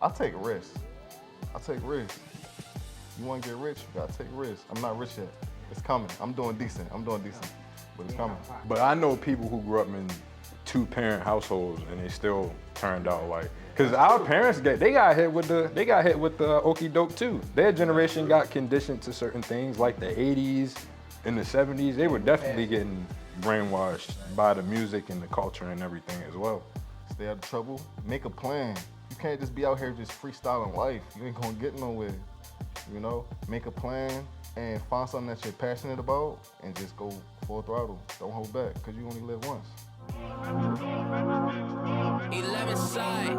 I take risks. I take risks. You want to get rich, you gotta take risks. I'm not rich yet. It's coming. I'm doing decent, but it's coming. But I know people who grew up in 2-parent households and they still turned out like, cause our parents they got hit with the okie doke too. Their generation got conditioned to certain things like the 80s and the 70s. They were definitely getting brainwashed by the music and the culture and everything as well. Stay out of trouble, make a plan. You can't just be out here just freestyling life. You ain't gonna get nowhere. You know, make a plan and find something that you're passionate about and just go full throttle. Don't hold back, because you only live once. 11 side.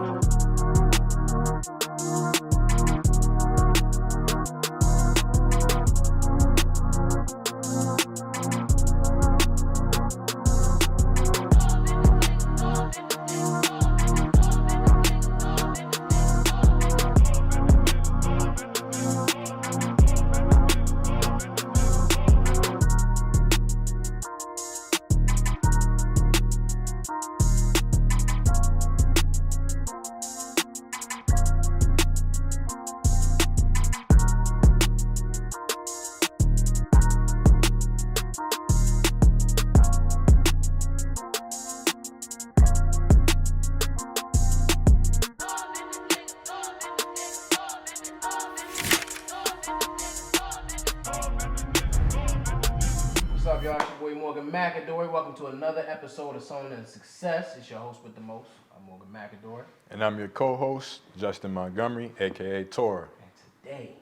What's up, y'all? It's your boy Morgan McAdory. Welcome to another episode of Sewn and Success. It's your host with the most. I'm Morgan McAdory. And I'm your co-host, Justin Montgomery, aka Tor. And today,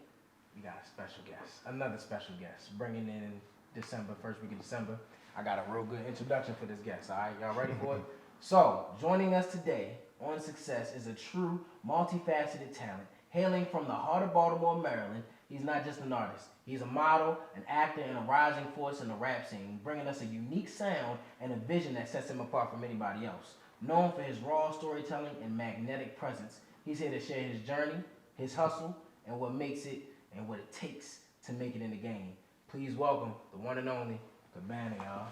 we got a special guest. Another special guest. Bringing in December, first week of December. I got a real good introduction for this guest, all right? Y'all ready for it? So, joining us today on Success is a true, multifaceted talent. Hailing from the heart of Baltimore, Maryland, he's not just an artist. He's a model, an actor, and a rising force in the rap scene, bringing us a unique sound and a vision that sets him apart from anybody else. Known for his raw storytelling and magnetic presence, he's here to share his journey, his hustle, and what makes it and what it takes to make it in the game. Please welcome the one and only Cabanaa, y'all.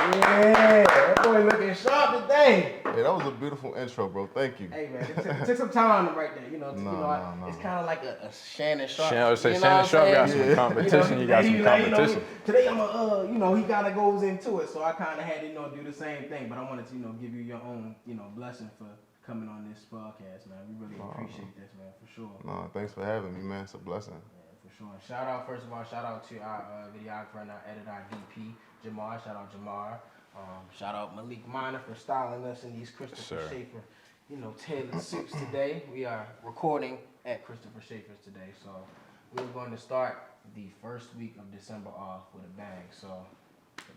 Yeah, that boy looking sharp today. Hey, that was a beautiful intro, bro. Thank you. Hey, man, it took some time right there, you know. It's kind of like a Shannon Sharp. Shannon Sharp got some competition. He got some competition. Today I'm he kind of goes into it, so I kind of had to, do the same thing. But I wanted to, give you your own, blessing for coming on this podcast, man. We really appreciate this, man, for sure. No, thanks for having me, man. It's a blessing. Yeah, for sure. First of all, shout out to our videographer and our editor, our DP, Jamar. Shout out Jamar. Shout out Malik for styling us in these Christopher Schafer, tailored suits today. We are recording at Christopher Schafer's today, so we're going to start the first week of December off with a bang. So,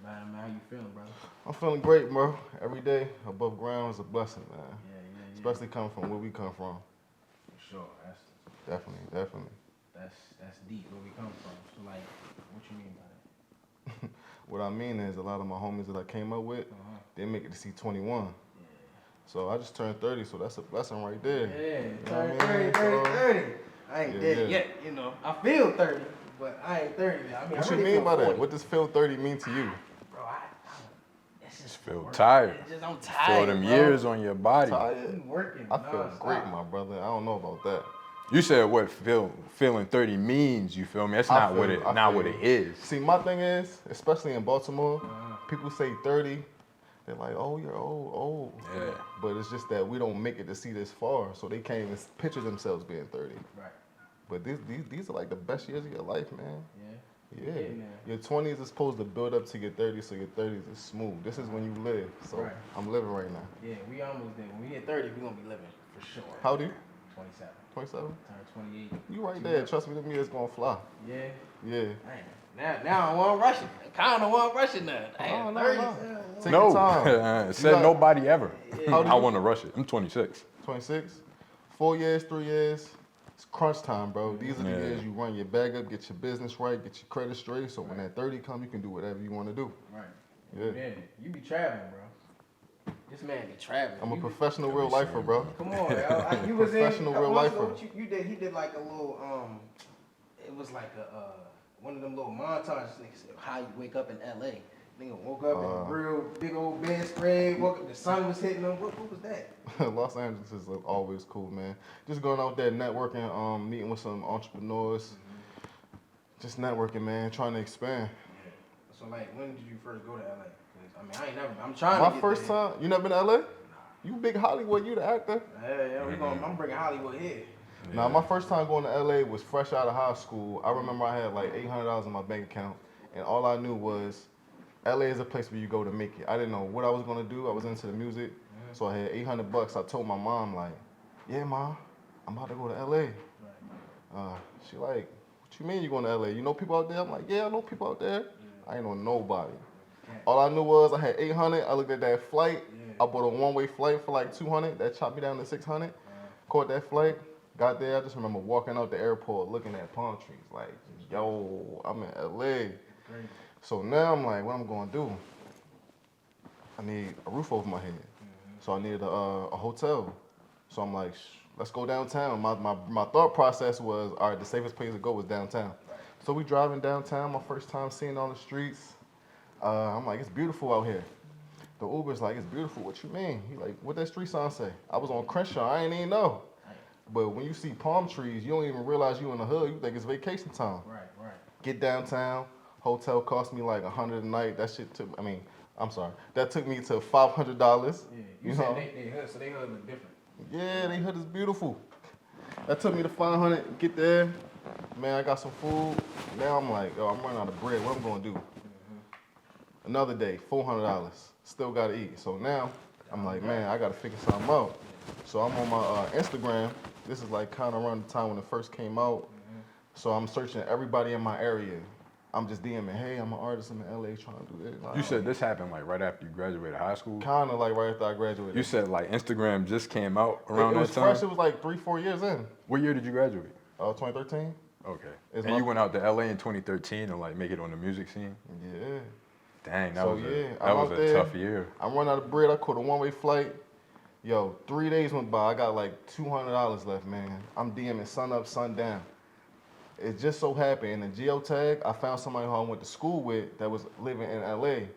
man, how you feeling, brother? I'm feeling great, bro. Every day above ground is a blessing, man. Yeah. Especially coming from where we come from. For sure. Definitely. That's deep where we come from. So, like, what you mean by that? What I mean is a lot of my homies that I came up with, they make it to see 21. Yeah. So I just turned 30, so that's a blessing right there. Yeah, turned 30. I ain't dead yet, I feel 30, but I ain't 30 yet. What you mean by that? What does feel 30 mean to you? Bro, it's just feel tired. I'm tired. Feel them years on your body. Tired? Working. I feel great, my brother. I don't know about that. You said what feeling 30 means, you feel me? That's not what it is. See, my thing is, especially in Baltimore, people say 30, they're like, oh, you're old. Yeah. But it's just that we don't make it to see this far, so they can't even picture themselves being 30. Right. But these are like the best years of your life, man. Yeah. Man. Your 20s is supposed to build up to your 30s, so your 30s is smooth. This is when you live, so I'm living right now. Yeah, we almost there. When we hit 30, we're going to be living, for sure. How old are you? 27. 27? Turn 28. You right there. Trust me, them years gonna fly. Yeah. Yeah. Now I want to rush it. I kind of want to rush it now. Damn, 30. Take your time. Said nobody ever. Yeah. I want to rush it. I'm 26. 26? 4 years, 3 years. It's crunch time, bro. These are the years you run your bag up, get your business right, get your credit straight, so when that 30 come, you can do whatever you want to do. Right. Yeah. Man, you be traveling, bro. This man be traveling. I'm a professional real lifer, bro. Come on, yo. You was professional real lifer. He did like a little it was like a one of them little montages. Niggas said how you wake up in LA. Nigga woke up in a real big old bed spread. Woke up, the sun was hitting him. What was that? Los Angeles is always cool, man. Just going out there networking, meeting with some entrepreneurs. Just networking, man. Trying to expand. Yeah. So like, when did you first go to LA? 'Cause, I mean, I ain't never. I'm trying. My to get first there. time. You never been to LA? Nah. You big Hollywood. You the actor. Yeah, I'm bringing Hollywood here. Now, my first time going to LA was fresh out of high school. I remember I had like $800 in my bank account, and all I knew was LA is a place where you go to make it. I didn't know what I was gonna do. I was into the music, so I had $800. I told my mom like, "Yeah, mom, I'm about to go to LA." She like, "What you mean you going to LA? You know people out there?" I'm like, "Yeah, I know people out there." I ain't know nobody. All I knew was I had 800. I looked at that flight. I bought a one-way flight for like 200. That chopped me down to 600. Caught that flight. Got there, I just remember walking out the airport looking at palm trees like, yo, I'm in LA. So now I'm like, what I'm gonna do? I need a roof over my head. So I needed a hotel. So I'm like, let's go downtown. My thought process was, all right, the safest place to go was downtown. So we driving downtown, my first time seeing all the streets. I'm like, it's beautiful out here. The Uber's like, it's beautiful, what you mean? He like, what that street sign say? I was on Crenshaw, I ain't even know. But when you see palm trees, you don't even realize you in the hood. You think it's vacation time. Right. Get downtown. Hotel cost me like $100 a night. That shit took. That took me to $500. Yeah, you said know? they hood, so they hood look different. Yeah, they hood is beautiful. That took me to $500. Get there, man. I got some food. Now I'm like, yo, I'm running out of bread. What I'm gonna do? Another day, $400. Still gotta eat. So now I'm like, man, I gotta figure something out. So I'm on my Instagram. This is like kind of around the time when it first came out. So I'm searching everybody in my area. I'm just DMing, hey, I'm an artist in LA trying to do this. You said this happened like right after you graduated high school? Kind of like right after I graduated. You said like Instagram just came out around it was that time? fresh. It was like 3-4 years in. What year did you graduate? 2013. Okay. It's And you went out to LA in 2013 and like make it on the music scene? Yeah. Dang, that So, was yeah, that was a tough year. I'm running out of bread. I caught a one-way flight. Yo, 3 days went by. I got like $200 left, man. I'm DMing sun up, sun down. It just so happened in the geotag, I found somebody who I went to school with that was living in LA.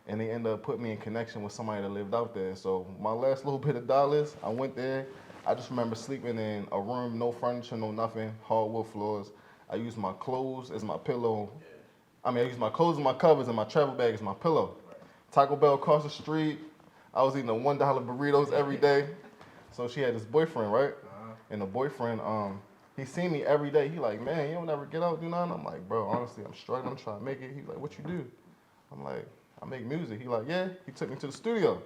And they ended up putting me in connection with somebody that lived out there. So my last little bit of dollars, I went there. I just remember sleeping in a room, no furniture, no nothing, hardwood floors. I used my clothes as my pillow. I used my clothes as my covers and my travel bag as my pillow. Taco Bell across the street. I was eating the $1 burritos every day. So she had this boyfriend, right? And the boyfriend, he seen me every day. He like, man, you don't ever get out, do nothing? I'm like, bro, honestly, I'm struggling. I'm trying to make it. He like, what you do? I'm like, I make music. He like, yeah. He took me to the studio.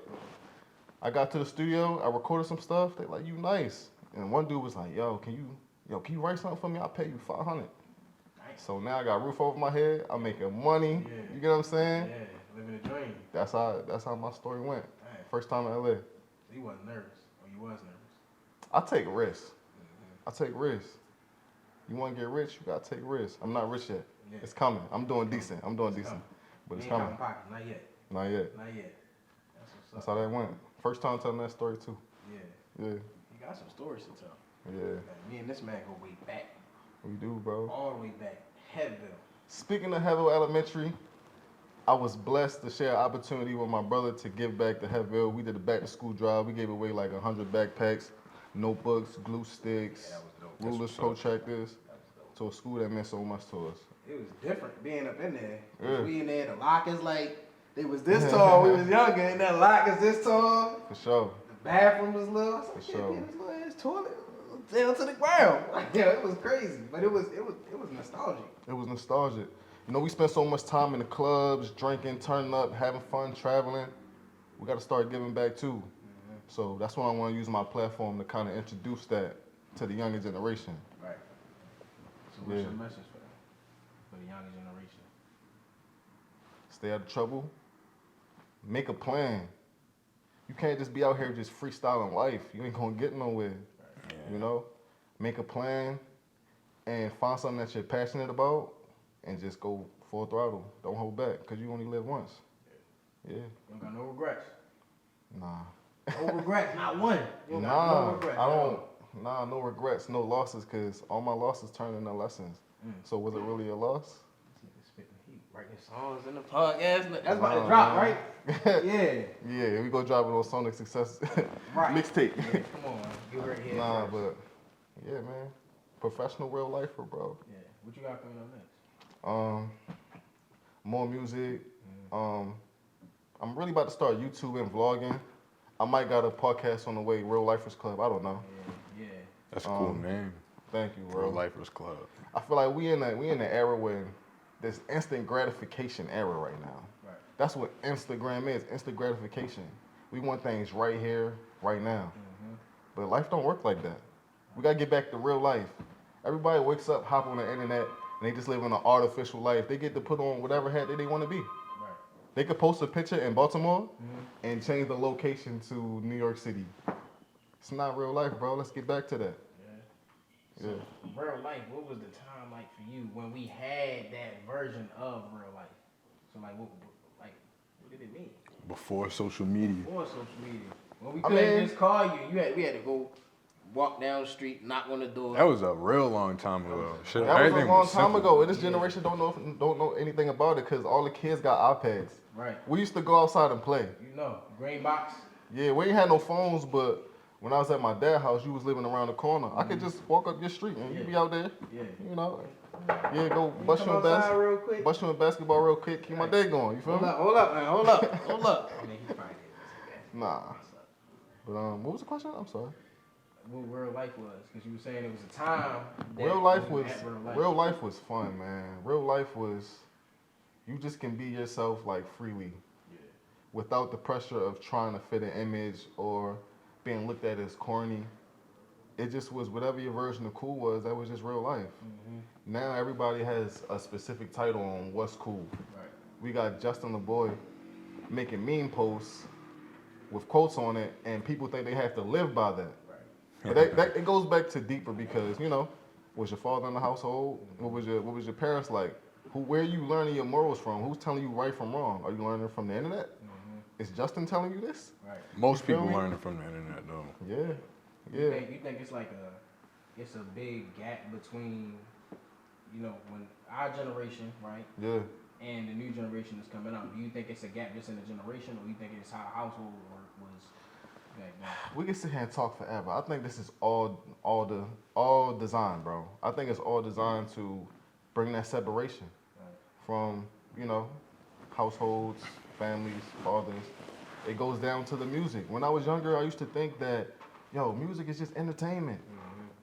I got to the studio. I recorded some stuff. They like, you nice. And one dude was like, yo, can you write something for me? I'll pay you $500. So now I got a roof over my head. I'm making money. Yeah. You get what I'm saying? Yeah, living a dream. That's how my story went. Dang. First time in LA. So you wasn't nervous, or you was nervous? I take risks. I take risks. You want to get rich, you gotta take risks. I'm not rich yet. Yeah. It's coming. I'm doing decent. But it's coming. Pocket. Not yet. Not yet. Not yet. That's how that went. First time telling that story too. Yeah. Yeah. You got some stories to tell. Yeah. Me and this man go way back. We do, bro. All the way back. Headville. Speaking of Headville Elementary, I was blessed to share an opportunity with my brother to give back to Headville. We did a back to school drive. We gave away like 100 backpacks, notebooks, glue sticks, Yeah, that was dope. rulers, protractors, to a school that meant so much to us. It was different being up in there. Yeah. We in there, the lockers like, they was this tall, we was younger, and that lockers this tall. For sure. The bathroom was little. I was like, For sure. this little ass toilet down to the ground. Like, yeah, it was crazy, but it was nostalgic. It was nostalgic. You know, we spent so much time in the clubs, drinking, turning up, having fun, traveling. We got to start giving back too. So that's why I want to use my platform to kind of introduce that to the younger generation. Right. So what's Yeah. your message for the younger generation? Stay out of trouble. Make a plan. You can't just be out here just freestyling life. You ain't gonna get nowhere. You know? Make a plan and find something that you're passionate about and just go full throttle. Don't hold back because you only live once. Yeah. You don't got no regrets. Nah. No regrets, not one. You don't got no regrets. I don't. Nah, no regrets, no losses, because all my losses turned into lessons. So was it really a loss? This nigga spitting heat. Writing songs in the podcast. That's about to drop, right? Yeah. Yeah, we gonna drop it on Sonic Success Right. mixtape. Yeah, come on, you heard it here Nah, first. but yeah, man, professional real lifer, bro. Yeah. What you got coming up next? More music. I'm really about to start YouTube and vlogging. I might got a podcast on the way, Real Lifers Club. I don't know. Yeah. That's a cool name. Thank you, bro. Real Lifers Club. I feel like we in the era when this instant gratification era right now. Right. That's what Instagram is, instant gratification. We want things right here, right now. But life don't work like that. We gotta get back to real life. Everybody wakes up, hop on the internet, and they just live in an artificial life. They get to put on whatever hat that they want to be. Right. They could post a picture in Baltimore and change the location to New York City. It's not real life, bro. Let's get back to that. So, real life, what was the time like for you when we had that version of real life? So what did it mean? Before social media. Before social media. When we couldn't just call you, we had to go walk down the street, knock on the door. That was a real long time ago. Shit, That was a everything long time simple. ago, and this generation don't know anything about it because all the kids got iPads. Right. We used to go outside and play. You know, green box. Yeah, we ain't had no phones, but when I was at my dad's house, you was living around the corner. I could just walk up your street and you be out there. Yeah. You know. Yeah, go bust you in real quick. bust you in basketball real quick, keep my day going. You feel me? Hold up, man. Hold up. I mean, he probably did. Nah. But what was the question? I'm sorry. What real life was, because you were saying it was a time. Real life was fun, man. Real life was, you just can be yourself like freely, without the pressure of trying to fit an image or being looked at as corny. It just was whatever your version of cool was. That was just real life. Now everybody has a specific title on what's cool. Right. We got Justin the Boy making meme posts with quotes on it, and people think they have to live by that. But that it goes back to deeper because, you know, was your father in the household? What was your parents like? Where are you learning your morals from? Who's telling you right from wrong? Are you learning from the internet? Is Justin telling you this? Right. Most You feel people me? learn it from the internet, though. Yeah. You think it's like it's a big gap between, you know, when our generation, right, Yeah. and the new generation is coming up. Do you think it's a gap just in the generation, or you think it's how household work was back then? We can sit here and talk forever. I think this is all design, bro. I think it's all designed to bring that separation from, you know, households, families, fathers. It goes down to the music. When I was younger, I used to think that, music is just entertainment.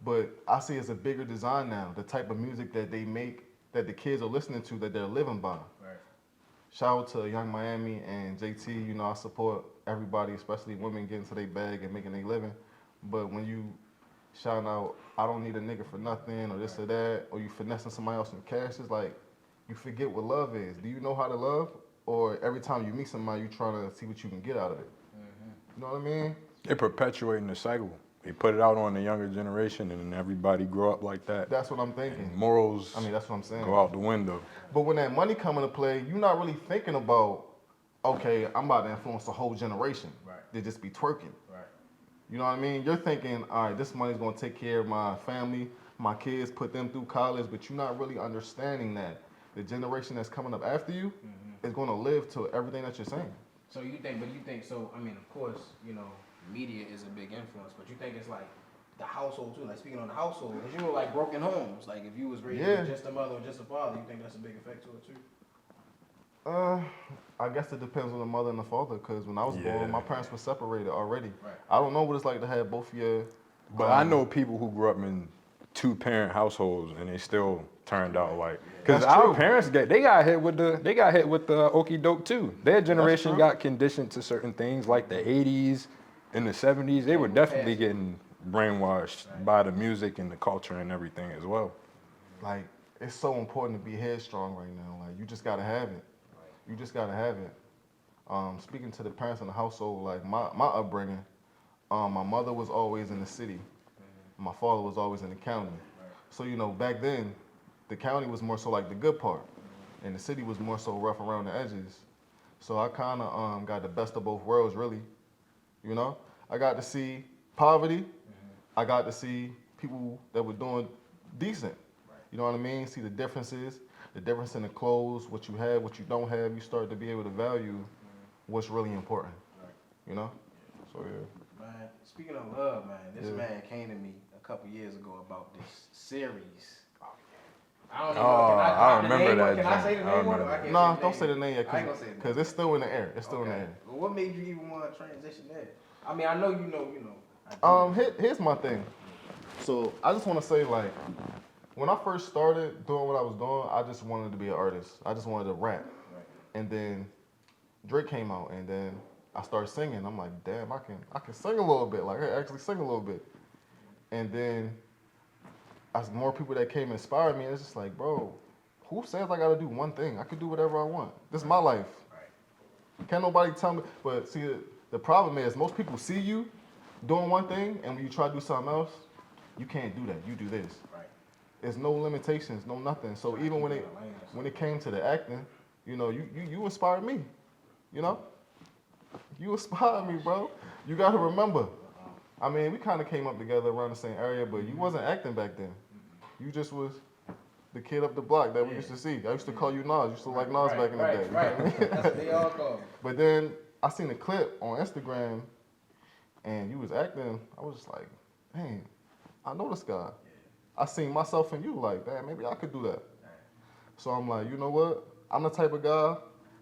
But I see it's a bigger design now. The type of music that they make, that the kids are listening to, that they're living by. Right. Shout out to Young Miami and JT. You know, I support everybody, especially women, getting to their bag and making their living. But when you shout out, I don't need a nigga for nothing, or this or that, or you finessing somebody else in cash, it's like, you forget what love is. Do you know how to love? Or every time you meet somebody, you trying to see what you can get out of it. You know what I mean? They're perpetuating the cycle. They put it out on the younger generation, and then everybody grow up like that. That's what I'm thinking. And morals That's what I'm saying. go out the window. But when that money come into play, you're not really thinking about, okay, I'm about to influence the whole generation. Right. They just be twerking. Right. You know what I mean? You're thinking, all right, this money's gonna take care of my family, my kids, put them through college, but you're not really understanding that the generation that's coming up after you is gonna live to everything that you're saying. So you think, I mean, of course, you know, media is a big influence, but you think it's like the household too, like speaking on the household, because you know, like broken homes, like if you was raised with just a mother or just a father, you think that's a big effect to it too? I guess it depends on the mother and the father, because when I was born, my parents were separated already. Right. I don't know what it's like to have both your... But I know people who grew up in two-parent households, and they still turned out like, because That's our true. parents they got hit with the okie doke too. Their generation true. got conditioned to certain things like the 80s and the 70s. They were definitely getting brainwashed by the music and the culture and everything as well. Like, it's so important to be headstrong right now. Like, you just gotta have it. You just gotta have it. Speaking to the parents in the household, like my upbringing, my mother was always in the city. My father was always in the county. So, you know, back then, the county was more so like the good part, and the city was more so rough around the edges. So I kind of got the best of both worlds, really. You know, I got to see poverty. I got to see people that were doing decent. You know what I mean? See the differences. the difference in the clothes, what you have, what you don't have, you start to be able to value what's really important. Right. You know? So yeah. Man, speaking of love, man, this Yeah. man came to me a couple years ago about this series. I don't even Oh, know. Can I I drop the remember name? that Can I joint. say the I name on it? remember I can't Nah, say don't say the name yet, I ain't gonna say the name. because it's still in the air. It's still in the Okay. air. Well, what made you even want to transition there? I mean, I know you know. Here's my thing. So I just want to say, like, when I first started doing what I was doing, I just wanted to be an artist. I just wanted to rap. Right. And then Drake came out, and then I started singing. I'm like, damn, I can sing a little bit. Like, I actually sing a little bit. And then as more people that came inspired me, it's just like, bro, who says I gotta do one thing? I could do whatever I want. This is my life. Right. Can't nobody tell me. But see, the problem is most people see you doing one thing, and when you try to do something else, you can't do that. You do this. Right. There's no limitations, no nothing. So even when it came to the acting, you know, you inspired me. You know, you inspired me, bro. You got to remember. I mean, we kind of came up together around the same area, but you wasn't acting back then. You just was the kid up the block that we used to see. I used to call you Nas. You used to like Nas back in the day. Right. You know what I mean? That's what they all call me. But then I seen a clip on Instagram, and you was acting. I was just like, dang, I know this guy. I seen myself in you, like, damn, maybe I could do that. So I'm like, you know what? I'm the type of guy,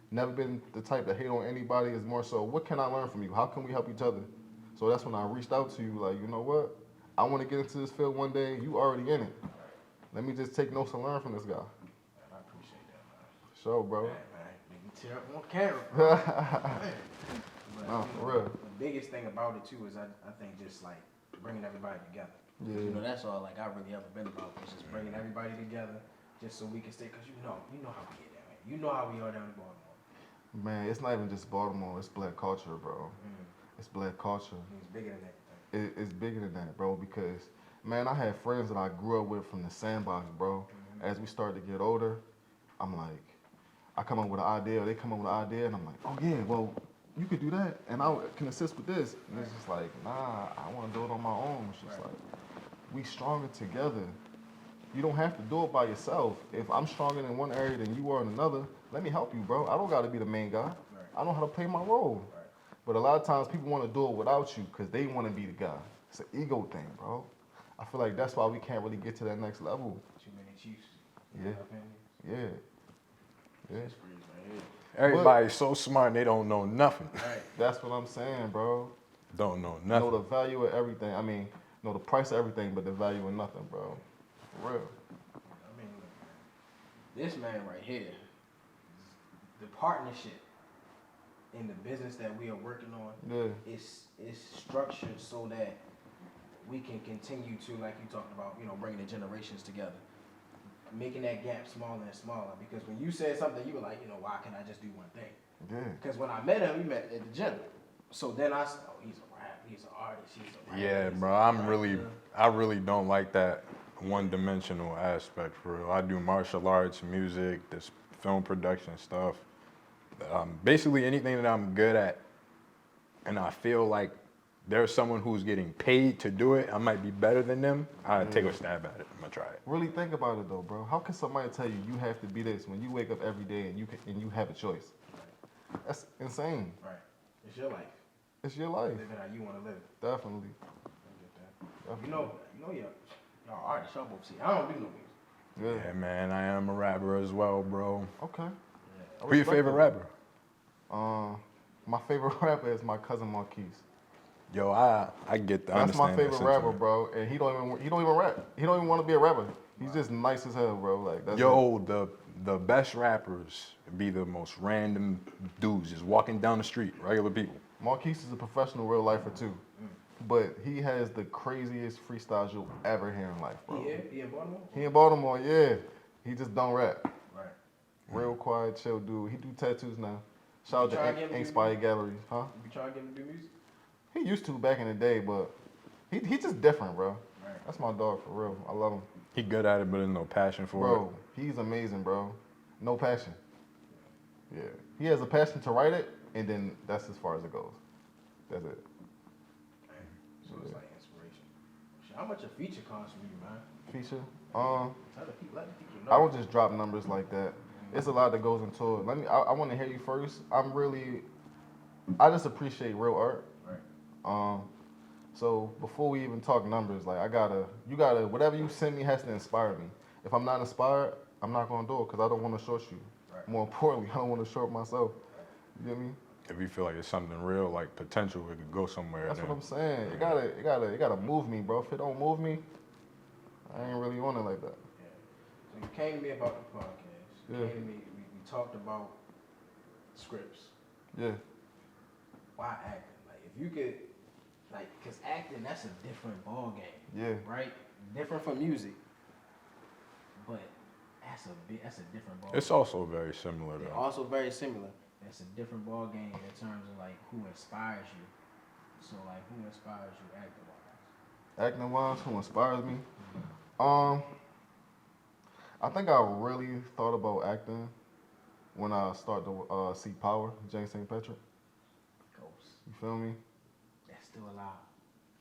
never been the type to hate on anybody. It's more so, what can I learn from you? How can we help each other? So that's when I reached out to you, like, you know what? I want to get into this field one day. You already in it. Let me just take notes and learn from this guy. I appreciate that, man. Sure, bro. Man, make me tear up on camera. But, No, you for know, real. The biggest thing about it too is I think just like bringing everybody together. Yeah. You know, that's all like I really ever been about was just bringing everybody together, just so we can stay. Cause you know how we get down here. You know how we are down in Baltimore. Man, it's not even just Baltimore. It's black culture, bro. It's black culture. It's bigger than that. It's bigger than that, bro, because, man, I had friends that I grew up with from the sandbox, bro. As we start to get older, I'm like, I come up with an idea, or they come up with an idea, and I'm like, oh, yeah, well, you could do that, and I can assist with this. And it's just like, nah, I want to do it on my own. It's just like, we stronger together. You don't have to do it by yourself. If I'm stronger in one area than you are in another, let me help you, bro. I don't got to be the main guy. I know how to play my role. But a lot of times people want to do it without you because they want to be the guy. It's an ego thing, bro. I feel like that's why we can't really get to that next level. Too many Chiefs. Yeah. Yeah. Yeah. That's crazy, man. Everybody's so smart and they don't know nothing. Right. That's what I'm saying, bro. Don't know Know nothing. the value of everything. I mean, know the price of everything, but the value of nothing, bro. For real. I mean, look, man, this man right here, the partnership in the business that we are working on Yeah. is structured so that we can continue to, like you talked about, you know, bringing the generations together, making that gap smaller and smaller. Because when you said something, you were like, you know, why can't I just do one thing? Yeah. Because when I met him, we met at the gym. So then I said, oh, he's a rap, he's an artist, he's a rapper. Yeah, he's bro. a I really don't like that one-dimensional aspect for real. I do martial arts, music, this film production stuff. Basically anything that I'm good at, and I feel like there's someone who's getting paid to do it, I might be better than them, I'll take a stab at it. I'm gonna try it. Really think about it though, bro. How can somebody tell you you have to be this when you wake up every day and you have a choice? That's insane. Right. It's your life. It's your life. Live it how you want to live it. Definitely. I get that. You know y'all artists, y'all both see. I don't do no music. Yeah. Yeah, man, I am a rapper as well, bro. Okay. I Who your respect favorite that. rapper? My favorite rapper is my cousin Marquise. Yo, I get the That's my understand favorite that rapper, sentiment. bro. And he don't even rap. He don't even want to be a rapper. He's just nice as hell, bro. Like that's it. Yo, the best rappers be the most random dudes just walking down the street, regular people. Marquise is a professional real lifer too. But he has the craziest freestyles you'll ever hear in life, bro. He in Baltimore? He in Baltimore, yeah. He just don't rap. Right. Real quiet, chill dude. He do tattoos now. Shout You try out to to get him Ink to Spy Galleries, huh? You be trying to get him to do music? He used to back in the day, but he just different, bro. Right. That's my dog for real. I love him. He good at it, but there's no passion for Bro, he's amazing, bro. No passion. Yeah. He has a passion to write it, and then that's as far as it goes. That's it. So it's like inspiration. How much a feature costs for you, man? Feature. Let the people know. I would just drop numbers like that. It's a lot that goes into it. I want to hear you first. I just appreciate real art. Right. So before we even talk numbers, like you gotta, whatever you send me has to inspire me. If I'm not inspired, I'm not gonna do it because I don't want to short you. Right. More importantly, I don't want to short myself. You get me? If you feel like it's something real, like potential, it could go somewhere. That's then. what I'm saying. It gotta move me, bro. If it don't move me, I ain't really on it like that. Yeah. So you came to me about the podcast. You came to me. We talked about scripts. Yeah. Why acting? Like if you could, like, cause acting that's a different ball game. Yeah. Right. Different from music. But that's a different ball. It's also very similar They're though. also very similar. It's a different ball game in terms of like who inspires you. So like who inspires you acting wise? Acting wise, who inspires me? I think I really thought about acting when I started to see Power, James St. Patrick. Ghost. You feel me? That's still alive.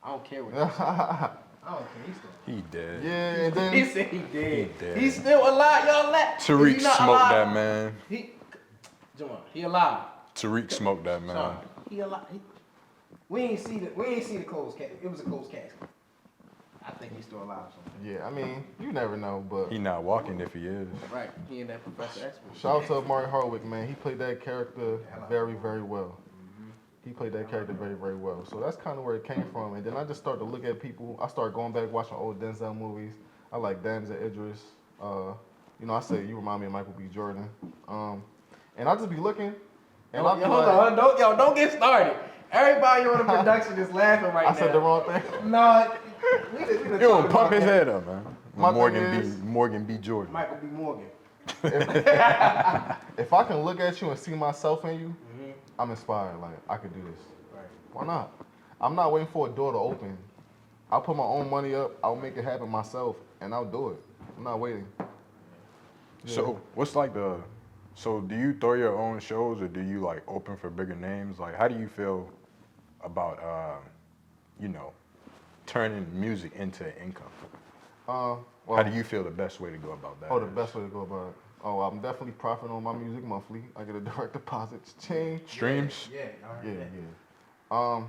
I don't care what he said. I don't care. He's still alive. He dead. Yeah, and then He said he dead. He dead. He's still alive. Y'all let Tariq if he not smoked alive, that man. Jamar, he alive. Tariq smoked that man. Sorry. He alive. We ain't see the closed casket. It was a closed casket. I think he's still alive. yeah, I mean, you never know, but He not walking if he is. Right. He and that Professor Expert. shout out to Amari Hardwick, man. He played that character very, very well. He played that character very, very well. So that's kind of where it came from. And then I just started to look at people. I started going back watching old Denzel movies. I like Denzel Idris. I say you remind me of Michael B. Jordan. And I just be looking. And Hold on, don't get started. Everybody on the production is laughing right now. I said the wrong thing. No, we You gonna pump his head up, man. My thing Morgan B. Jordan. Michael B. Morgan. If I can look at you and see myself in you, I'm inspired. Like, I could do this. Right. Why not? I'm not waiting for a door to open. I'll put my own money up. I'll make it happen myself, and I'll do it. I'm not waiting. Yeah. So what's like so do you throw your own shows or do you like open for bigger names? Like how do you feel about turning music into income? Well, How do you feel the best way to go about that? Oh, the best way to go about it. Oh, I'm definitely profiting on my music monthly. I get a direct deposit change. Streams? Yeah. Yeah.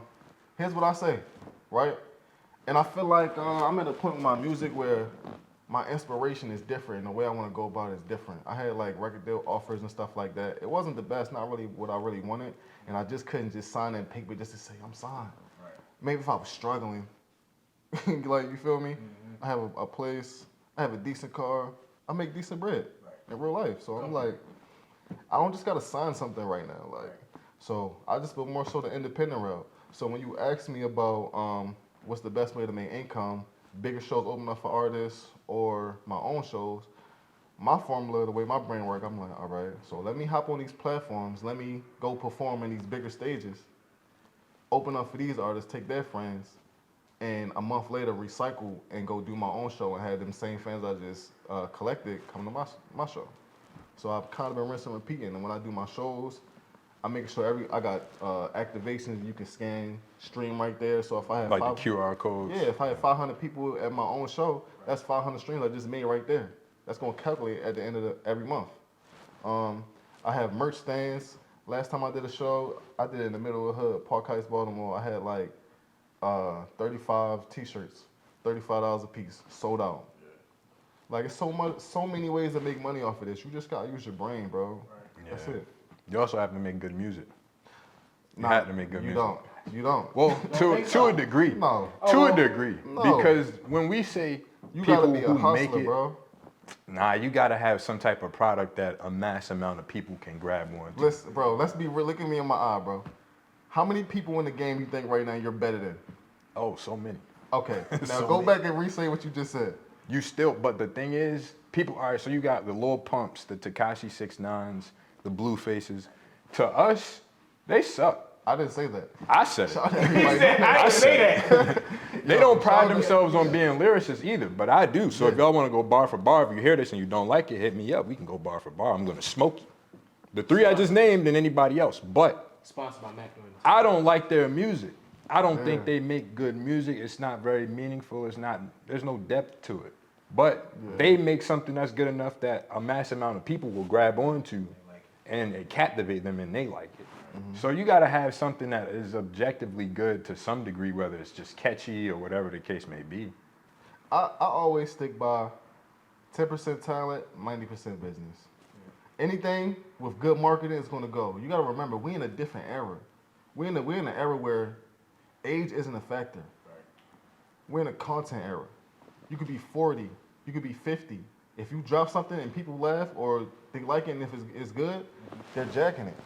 Here's what I say, right? And I feel like I'm at a point with my music where my inspiration is different and the way I want to go about it is different. I had like record deal offers and stuff like that. It wasn't the best, not really what I really wanted, and I just couldn't just sign in paper just to say I'm signed. Right. Maybe if I was struggling, like, you feel me? Mm-hmm. I have a place, I have a decent car, I make decent bread in real life. So I'm like, I don't just gotta sign something right now. Like, so I just been more so the independent route. So when you ask me about what's the best way to make income, bigger shows open up for artists or my own shows, my formula, the way my brain works, I'm like, all right, so let me hop on these platforms, let me go perform in these bigger stages, open up for these artists, take their friends, and a month later recycle and go do my own show and have them same fans I just collected come to my show. So I've kind of been rinsing and repeating, and when I do my shows, I make sure I got activations you can scan, stream right there. So if I have Like the QR codes? Yeah, if I have 500 people at my own show, that's 500 streams I just made right there. That's gonna calculate at the end of every month. I have merch stands. Last time I did a show, I did it in the middle of the hood, Park Heights, Baltimore. I had like 35 t-shirts, $35 a piece, sold out. Like, it's so many ways to make money off of this. You just gotta use your brain, bro. Right. That's Yeah. it. You also have to make good music. You have to make good music. You don't. Well, to a degree. No. To a degree. No. Because when we say You people gotta be a who hustler, make it, bro. nah, you gotta have some type of product that a mass amount of people can grab onto. Listen, bro, let's be real. Look at me in my eye, bro. How many people in the game you think right now you're better than? Oh, so many. Okay, now So go many. back and re-say what you just said. You still, but the thing is, people, all right, so you got the Lil Pumps, the Tekashi 6ix9s, the Blue Faces. To us, they suck. I didn't say that. I said it. I didn't say that. They don't pride themselves on being lyricists either, but I do. So if y'all want to go bar for bar, if you hear this and you don't like it, hit me up. We can go bar for bar. I'm going to smoke you. The three I just named and anybody else. But Sponsored by McAdory. I don't like their music. I don't think they make good music. It's not very meaningful. There's no depth to it. But they make something that's good enough that a mass amount of people will grab onto and it captivate them and they like it. So you got to have something that is objectively good to some degree, whether it's just catchy or whatever the case may be. I always stick by 10% talent, 90% business. Anything with good marketing is going to go. You got to remember, we in a different era. We're in an era where age isn't a factor. We're in a content era. You could be 40, you could be 50. If you drop something and people laugh or they like it and if it's good, they're jacking it.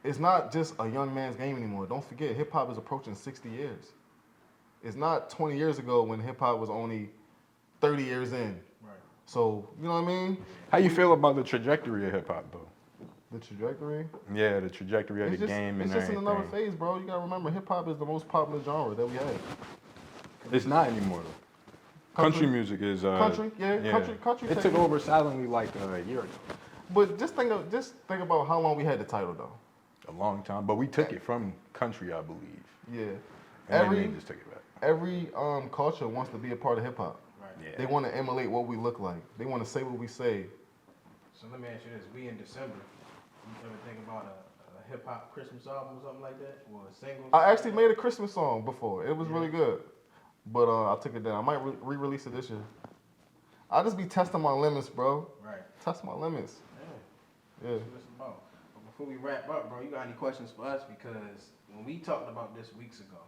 It's not just a young man's game anymore. Don't forget, hip-hop is approaching 60 years. It's not 20 years ago when hip-hop was only 30 years in. Right. So, you know what I mean? How you feel about the trajectory of hip-hop, though? The trajectory? Yeah, the trajectory of the game and everything. It's just in another phase, bro. You got to remember, hip-hop is the most popular genre that we have. It's not anymore, though. Country music is... country. Country. It took over silently like a year ago. But just think about how long we had the title, though. A long time, but we took it from country, I believe. Yeah. And then we just took it back. Every culture wants to be a part of hip hop. Right. Yeah. They want to emulate what we look like. They want to say what we say. So let me ask you this: we in December. You ever think about a hip hop Christmas album or something like that, or a single? I actually made a Christmas song before. It was really good, but I took it down. I might re-release it this year. I just be testing my limits, bro. Right. Test my limits. Yeah. That's what it's about. But before we wrap up, bro, you got any questions for us? Because when we talked about this weeks ago,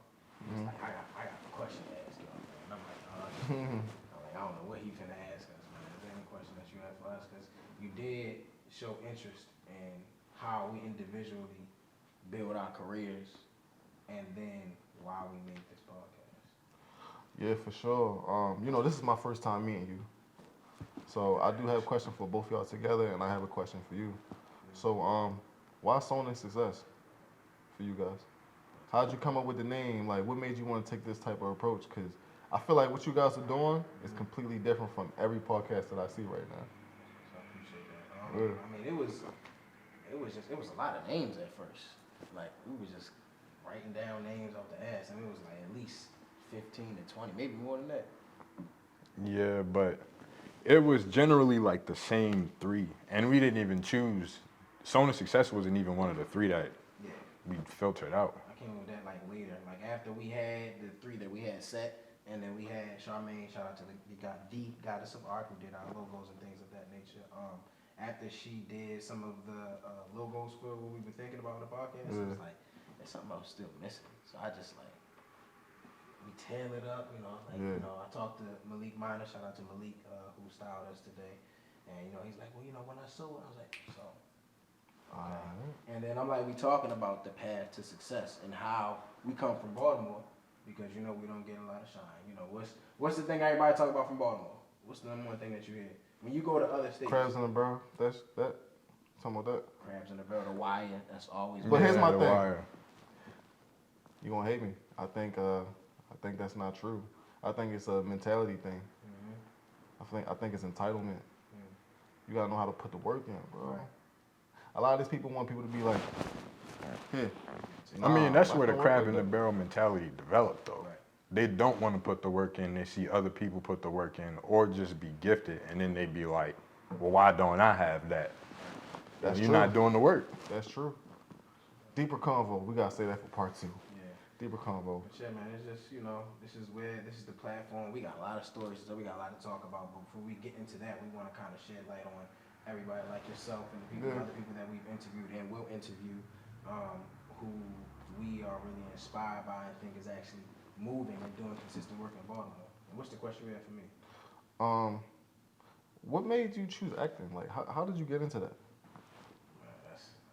he was like, I got a question to ask y'all, man. And I'm like, I don't know what he finna ask us, man. Is there any question that you have for us? Because you did show interest in how we individually build our careers and then why we make this podcast. Yeah, for sure. This is my first time meeting you. So I do have a question for both y'all together, and I have a question for you. So, why Sewn Success for you guys? How'd you come up with the name? Like, what made you want to take this type of approach? Because I feel like what you guys are doing is completely different from every podcast that I see right now. So I appreciate that. I mean, it was a lot of names at first. Like, we were just writing down names off the ass, and it was like at least 15 to 20, maybe more than that. Yeah, but it was generally like the same three, and we didn't even choose. Sewn Success wasn't even one of the three that we filtered out. I came with that like later, like after we had the three that we had set, and then we had Charmaine. Shout out to the Goddess of Art, who did our logos and things of that nature. After she did some of the logos for what we were thinking about in the podcast, it was like there's something else still missing. So I just like we tail it up, I talked to Malik Minor, shout out to Malik, who styled us today. And, he's like, well, when I sew it, I was like, so. And then I'm like, we talking about the path to success and how we come from Baltimore because, we don't get a lot of shine. What's the thing everybody talk about from Baltimore? What's the number one thing that you hear? When you go to other states. Crabs in the barrel, that's that. Something about that. Crabs in the barrel, the wire, that's always. But here's my thing. Wire. You gonna hate me. I think that's not true. I think it's a mentality thing. I think it's entitlement. You gotta know how to put the work in, bro. Right. A lot of these people want people to be like, hey. I mean, that's where the crab in the barrel mentality developed, though. Right. They don't want to put the work in. They see other people put the work in, or just be gifted, and then they be like, well, why don't I have that? That's You're true. not doing the work. That's true. Deeper convo. We gotta say that for part 2. Deeper convo. But yeah, man, it's just, this is the platform. We got a lot of stories, so we got a lot to talk about. But before we get into that, we want to kind of shed light on everybody like yourself and the people, other people that we've interviewed and will interview, who we are really inspired by and think is actually moving and doing consistent work in Baltimore. And what's the question you have for me? What made you choose acting? Like, how did you get into that?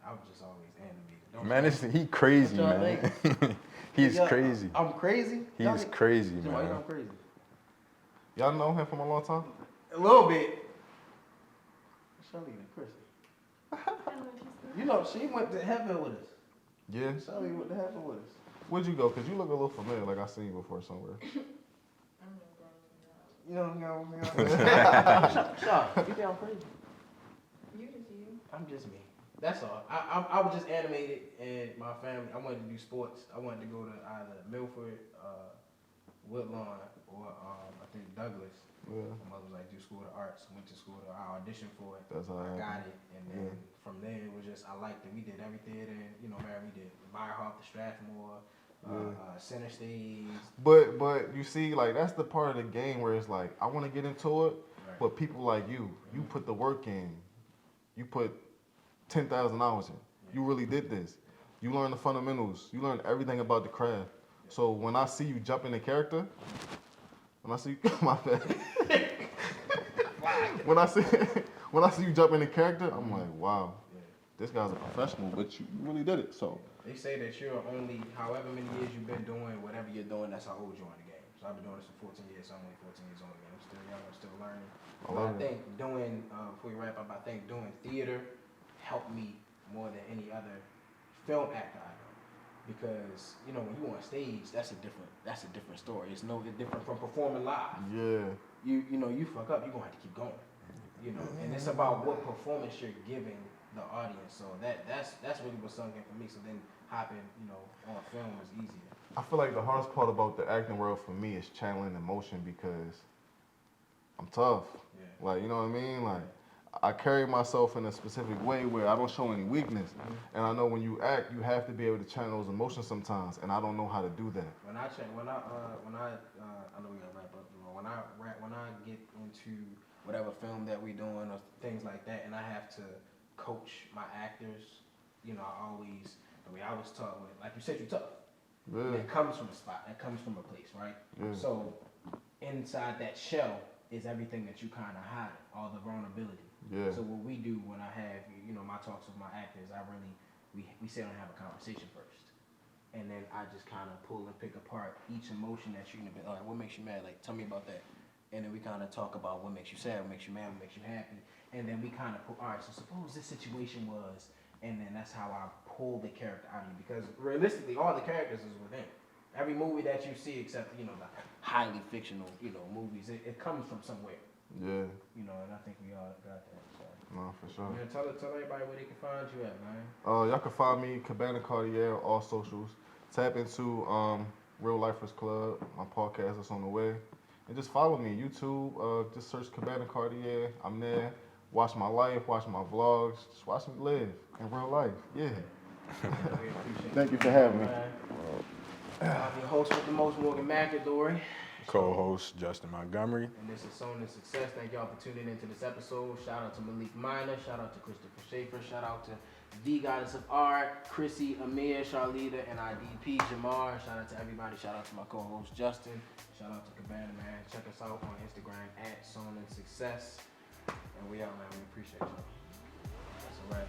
I was just always animated. He crazy, man. He's crazy. I'm crazy? He's crazy, man. Why you know I'm crazy? Y'all know him from a long time? A little bit. Shelly and Chrissy. She went to heaven with us. Yeah? Shelly went to heaven with us. Where'd you go? Because you look a little familiar, like I've seen you before somewhere. Stop. You think I'm crazy? You just you. I'm just me. That's all. I was just animated, and my family. I wanted to do sports. I wanted to go to either Milford, Woodlawn, or I think Douglas. Yeah. My mother was like, do school of arts. Went to school. I auditioned for it. That's how I it got happened. it, and then from there it was just I liked it. We did every theater, and man, we did Meyerhoff, the Strathmore, Center Stage. But you see, like that's the part of the game where it's like I want to get into it, Right. but people like you put the work in. You put 10,000 hours in. You really did this. You learned the fundamentals. You learned everything about the craft. So when I see you jump in the character, when I see my bad. when I see you jump in the character, I'm like, wow, this guy's a professional. But you really did it. So They say that you're only however many years you've been doing whatever you're doing. That's how old you are in the game. So I've been doing this for 14 years. So I'm only 14 years old again. I'm still young. I'm still learning. But I think doing before we wrap up, I think doing theater helped me more than any other film actor I know, because when you on stage, that's a different story. It's different from performing live. yeah, You fuck up, you're gonna have to keep going. And it's about what performance you're giving the audience. So that's really what sunk in for me. So then hopping on film was easier. I feel like the hardest part about the acting world for me is channeling emotion because I'm tough. Yeah. Like, you know what I mean? Like, I carry myself in a specific way where I don't show any weakness. And I know when you act, you have to be able to channel those emotions sometimes, and I don't know how to do that. I know we gotta wrap up. When I get into whatever film that we doing or things like that, and I have to coach my actors, I always the way I was taught with, like you said, you're tough. Yeah. It comes from a spot. It comes from a place, right? Yeah. So inside that shell is everything that you kind of hide, all the vulnerability. Yeah. So what we do when I have my talks with my actors, we sit down and have a conversation first, and then I just kind of pull and pick apart each emotion that you're gonna be. All right, what makes you mad? Like, tell me about that. And then we kind of talk about what makes you sad, what makes you mad, what makes you happy, and then we kind of put. All right, so suppose this situation was, and then that's how I pull the character out of you, because realistically, all the characters is within. Every movie that you see, except the highly fictional movies, it comes from somewhere. Yeah. And I think we all got that. So. No, for sure. Man, tell everybody where they can find you at, man. Y'all can find me, Cabanaa Cartier, all socials. Tap into Real Lifers Club, my podcast is on the way. And just follow me, YouTube, just search Cabanaa Cartier. I'm there. Watch my life, watch my vlogs. Just watch me live in real life. Yeah. We appreciate Thank you for having me. I'm your host with the most, Morgan McAdory. Co-host Justin Montgomery. And this is Sewn and Success. Thank y'all for tuning into this episode. Shout out to Malik Minor. Shout out to Christopher Schafer. Shout out to the Goddess of Art, Chrissy, Amir, Charlita, and IDP, Jamar. Shout out to everybody. Shout out to my co-host Justin. Shout out to Cabanaa, man. Check us out on Instagram at Sewn and Success. And we out, man. We appreciate y'all. That's a wrap.